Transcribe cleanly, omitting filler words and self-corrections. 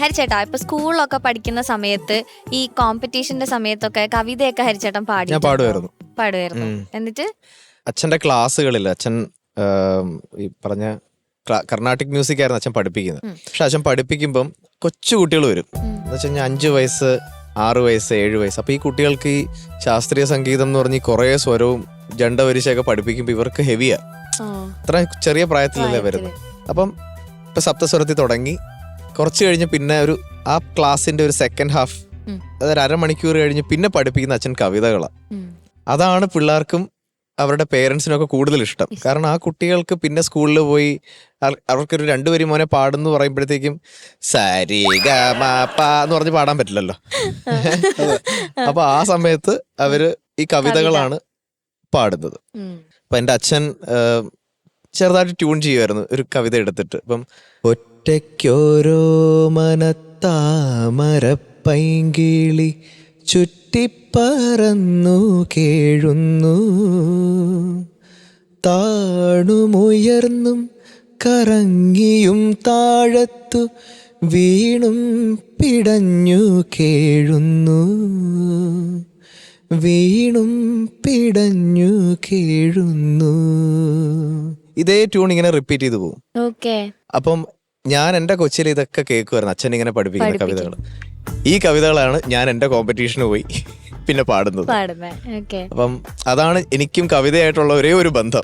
ഹരിച്ചേട്ടാ ഇപ്പൊ സ്കൂളിലൊക്കെ പഠിക്കുന്ന സമയത്ത് ഈ കോമ്പറ്റീഷന്റെ സമയത്തൊക്കെ കവിതയൊക്കെ ഹരിച്ചേട്ടൻ ഞാൻ പാടുമായിരുന്നു. പാടുമായിരുന്നു. എന്നിട്ട് അച്ഛൻ്റെ ക്ലാസ്സുകളിൽ അച്ഛൻ ഈ പറഞ്ഞ കർണാട്ടിക് മ്യൂസിക് ആയിരുന്നു അച്ഛൻ പഠിപ്പിക്കുന്നത്. പക്ഷെ അച്ഛൻ പഠിപ്പിക്കുമ്പം കൊച്ചു കുട്ടികൾ വരും. എന്ന് വെച്ച് കഴിഞ്ഞാൽ 5 വയസ്സ് 6 വയസ്സ് 7 വയസ്സ്. അപ്പൊ ഈ കുട്ടികൾക്ക് ഈ ശാസ്ത്രീയ സംഗീതം എന്ന് പറഞ്ഞ് കുറേ സ്വരവും ജണ്ടവരിശയൊക്കെ പഠിപ്പിക്കുമ്പോൾ ഇവർക്ക് ഹെവിയാ. അത്ര ചെറിയ പ്രായത്തിലല്ലേ വരുന്നത്. അപ്പം ഇപ്പൊ സപ്തസ്വരത്തിൽ തുടങ്ങി കുറച്ച് കഴിഞ്ഞ് പിന്നെ ആ ക്ലാസ്സിന്റെ ഒരു സെക്കൻഡ് ഹാഫ്, അതൊരു അരമണിക്കൂർ കഴിഞ്ഞ് പിന്നെ പഠിപ്പിക്കുന്ന അച്ഛൻ കവിതകളാണ്. അതാണ് പിള്ളേർക്കും അവരുടെ പേരൻസിനൊക്കെ കൂടുതൽ ഇഷ്ടം. കാരണം ആ കുട്ടികൾക്ക് പിന്നെ സ്കൂളിൽ പോയി അവർക്കൊരു 2 വരി മോനെ പാടുന്നു പറയുമ്പോഴത്തേക്കും സരി ഗ മ പ എന്ന് പറഞ്ഞ് പാടാൻ പറ്റില്ലല്ലോ. അപ്പൊ ആ സമയത്ത് അവര് ഈ കവിതകളാണ് പാടുന്നത്. അപ്പൊ എൻ്റെ അച്ഛൻ ചെറുതായിട്ട് ട്യൂൺ ചെയ്യുമായിരുന്നു ഒരു കവിത എടുത്തിട്ട്. ഇപ്പം ഒറ്റയ്ക്കോരോ മനത്താമരപ്പൈങ്കിളി ചുറ്റിപ്പറന്നു കേഴുന്നു, താണുമുയർന്നും കറങ്ങിയും താഴത്തു വീണും പിടഞ്ഞു കേഴുന്നു, വീണും പിടഞ്ഞു കേഴുന്നു. ഇതേ ട്യൂൺ ഇങ്ങനെ റിപ്പീറ്റ് ചെയ്തു പോകും. അപ്പം ഞാൻ എൻ്റെ കൊച്ചിയിൽ ഇതൊക്കെ കേൾക്കുമായിരുന്നു, അച്ഛൻ ഇങ്ങനെ പഠിപ്പിക്കുന്ന കവിതകൾ. ഈ കവിതകളാണ് ഞാൻ എൻ്റെ കോമ്പറ്റീഷന് പോയി പിന്നെ പാടുന്നത്. അപ്പം അതാണ് എനിക്കും കവിതയായിട്ടുള്ള ഒരേ ഒരു ബന്ധം.